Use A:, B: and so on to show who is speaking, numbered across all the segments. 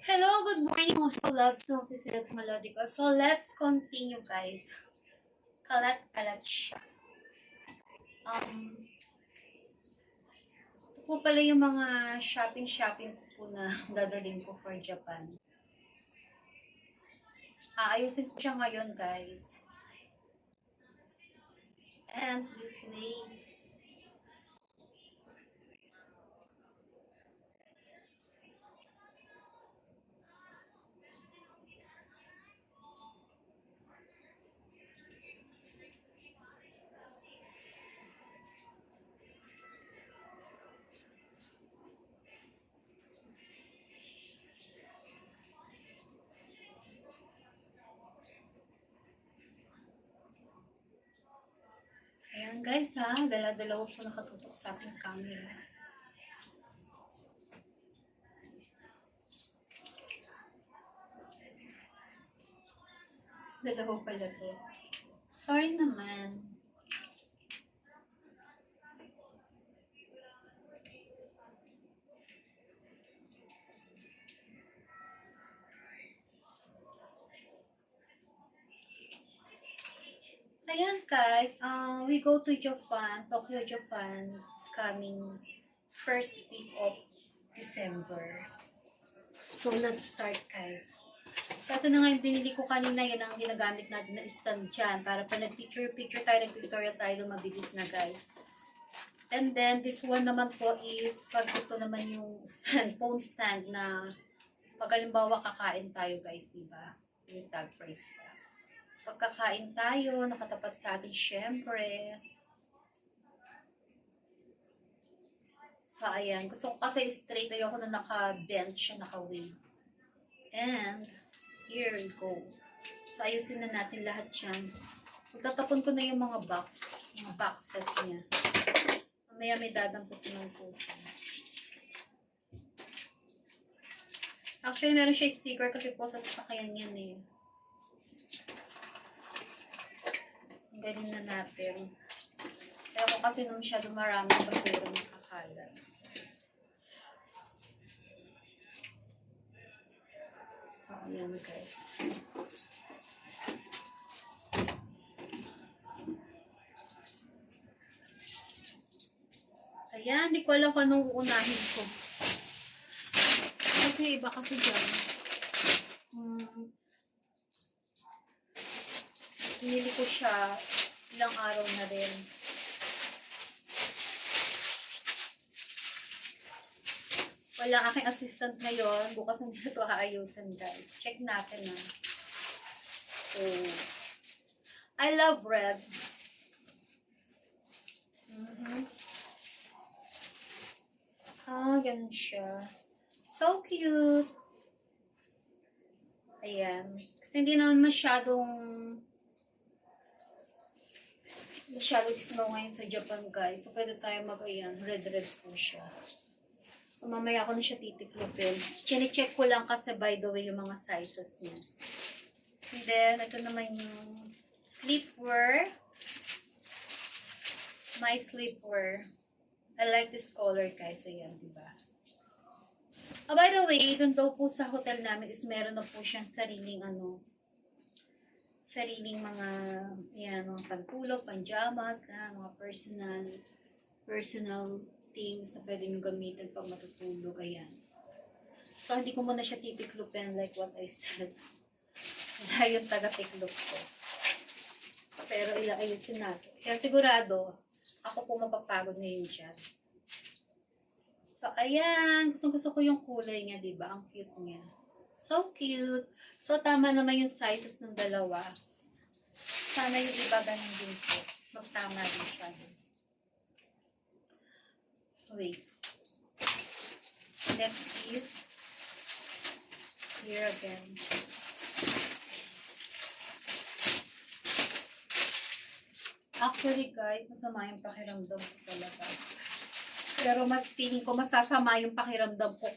A: Hello, good morning mga loves no, si Silex Melodico. So, let's continue guys. Kalat-kalat siya. Ito po pala yung mga shopping ko po na dadaling ko for Japan. Aayusin ko siya ngayon guys. And this way. Ayan guys ha, dala-dalawa po nakatutok sa ating camera. Dalawa pala to. Sorry naman. Ayan guys, we go to Japan, Tokyo, Japan. It's coming first week of December. So, let's start guys. So, ito na nga yung binili ko kanina. Yan ang ginagamit natin na stand dyan. Para pa nag-picture tayo, nag-tutorial tayo, mabilis na guys. And then, this one naman po is, pag ito naman yung stand, phone stand na pag halimbawa kakain tayo guys, diba? Yung tag price pa. Pagkakain tayo, nakatapat sa atin syempre. So, ayan. Gusto ko kasi straight. Ayoko na naka-bend siya, naka-wave. And, here we go. So, ayusin na natin lahat yan. Magtatapon ko na yung mga boxes niya. Mamaya may dadampot naman po siya. Actually, meron siya sticker kasi po sa sasakyan yan eh. Galing na natin. Kaya ko kasi nung masyado maraming basura nakakalat. So, ayan guys. Ayan, hindi ko alam kung anong uunahin ko. Kasi iba kasi dyan. Pinili ko siya ilang araw na rin. Wala aking assistant ngayon. Bukas hindi ito aayusan guys. Check natin na. Oh. I love red. Ganun siya. So cute. Ayan. Kasi hindi naman masyadong snow ngayon sa Japan guys. So pwede tayo mag-ayan. Red po siya. So mamaya ako na siya titiklopin. Chine-check ko lang kasi by the way yung mga sizes niya. And then ito naman yung sleepwear. My sleepwear. I like this color guys. Ayan, diba? Oh, by the way, dun daw po sa hotel namin is meron na po siyang sariling mga, yan, mga pantulog, pajamas, na, mga personal things na pwede nyo gamitin pag matutulog, ayan. So, hindi ko muna siya titiklupin like what I said. Wala yung taga-tiklop ko. Pero ayusin natin. Kaya sigurado, ako po mapapagod ngayon dyan. So, ayan. Gusto ko yung kulay niya, diba? Ang cute niya. So cute. So, tama naman yung sizes ng dalawa. Sana yung iba ganun din po. Magtama din siya. Wait. Next is here again. Actually guys, masama yung pakiramdam ko talaga. Pero mas feeling ko masasama yung pakiramdam ko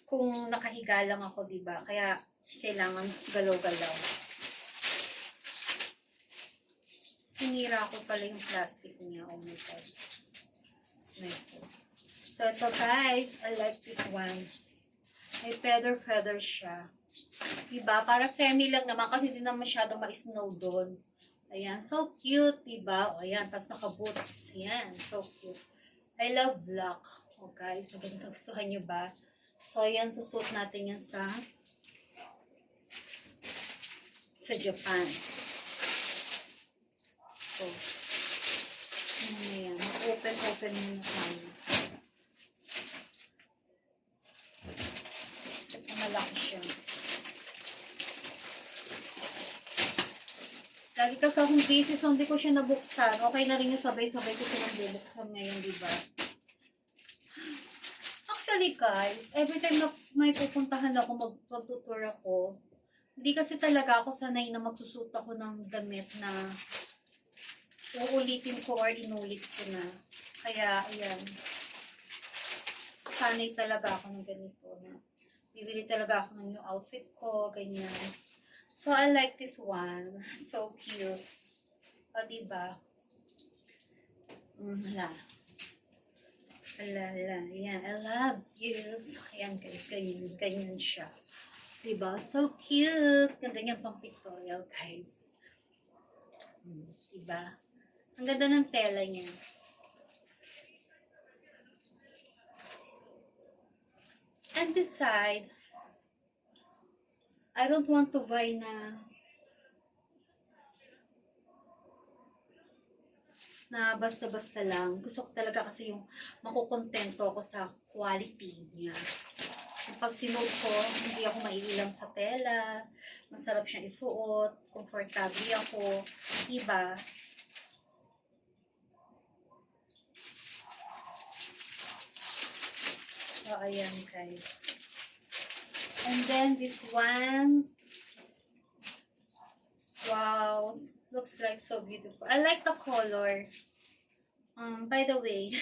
A: kung nakahiga lang ako, diba? Kaya kailangan galaw-galaw. Sinira ko pala yung plastic niya. Oh my God. So ito guys, I like this one. May feather siya. Diba? Para semi lang naman kasi hindi na masyado ma-snow doon. Ayan, so cute, diba? O, ayan, tapos naka-boots. Ayan, so cute. I love black. O guys, gustuhan nyo ba? So, ayan, susuot natin yan sa Japan. So, ayan, open muna tayo. Ito malaki siya. Lagi kasi akong busy, so hindi ko siya nabuksan. Okay na rin yung sabay-sabay ko siya nabuksan ngayon, diba? Actually, guys, every time na may pupuntahan ako, magtutour ako, hindi kasi talaga ako sanay na magsusuot ako ng damit na uulitin ko or inulit ko na. Kaya, ayan. Sanay talaga ako ng ganito na. Bibili talaga ako ng new outfit ko, ganyan. So, I like this one. So cute. O, diba? Hala. Ayan, I love this. Ayan, guys, ganyan siya. Diba? So cute. Ganda niya pang pictorial, guys. Diba? Ang ganda ng tela niya. And this side, I don't want to buy na basta-basta lang. Gusto ko talaga kasi yung makukontento ako sa quality niya. Pag sinuot ko, hindi ako maiilang sa tela. Masarap siyang isuot. Comfortable ako. Diba? So, ayan guys. And then this one. Wow. Looks like so beautiful. I like the color. By the way,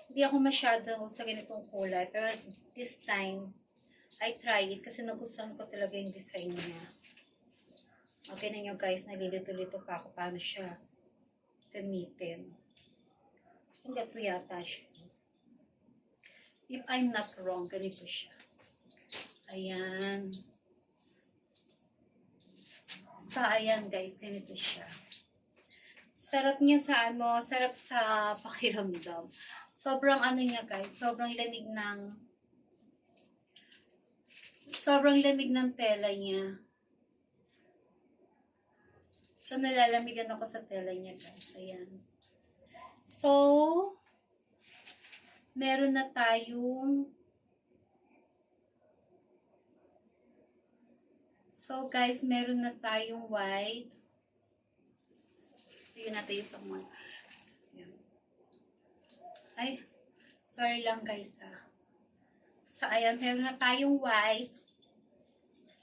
A: hindi ako masyado sa ganitong kulay. Pero this time, I try it kasi nagustuhan ko talaga yung design niya. Okay na nyo guys, nalilito-lito pa ako paano siya gamitin. Ang gato yata siya. If I'm not wrong, ganito siya. Ayan. So, ayan guys, ganito siya. Sarap niya sa sarap sa pakiramdam. Sobrang niya guys, sobrang lamig ng tela niya. So, nalalamigan ako sa tela niya guys. Ayan. So, meron na tayong white. Tignan natin yung isang one. Ayan. Ay, sorry lang guys So, ayan, meron na tayong white.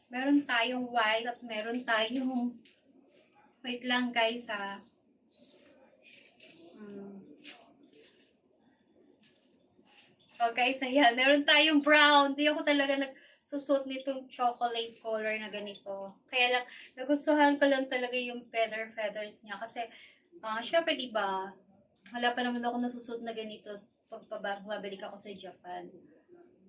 A: Meron tayong white at meron tayong wait lang guys Oh guys, ayan, meron tayong brown. Di ako talaga susot nitong chocolate color na ganito. Kaya lang, nagustuhan ko lang talaga yung feathers niya. Kasi, syempre diba, wala pa naman ako nasusot na ganito pag mabalik ako sa Japan.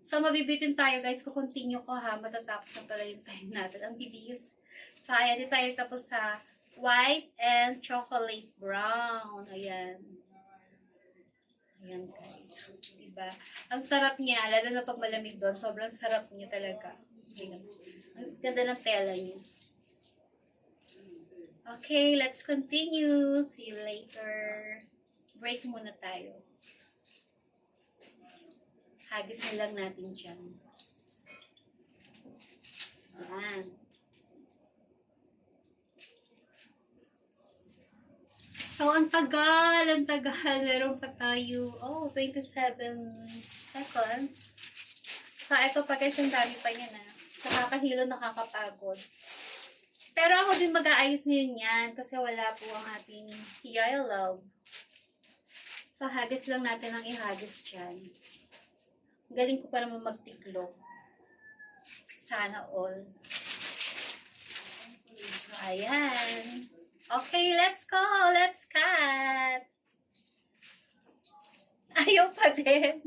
A: So, mabibitin tayo guys. Kukontinue ko matatapos na pala yung time natin. Ang bilis. So, ayan, di tayo tapos sa white and chocolate brown. Ayan. Ayan guys. Diba? Ang sarap niya, lalo na pag malamig doon, sobrang sarap niya talaga. Ayan. Ang ganda ng tela niya. Okay, let's continue. See you later. Break muna tayo. Hagis na lang natin dyan. Ayan. So, ang tagal. Meron pa tayo. 27 seconds. So, ito pa guys, ang dami pa niya na. Nakakahilo, nakakapagod. Pero ako din mag-aayos ngayon yan kasi wala po ang ating Yellow. So, hagis lang natin ang ihagis dyan. Galing ko pa naman magtiklo. Sana all. So, ayan. Okay, let's go. Let's cut. Ayaw pa din.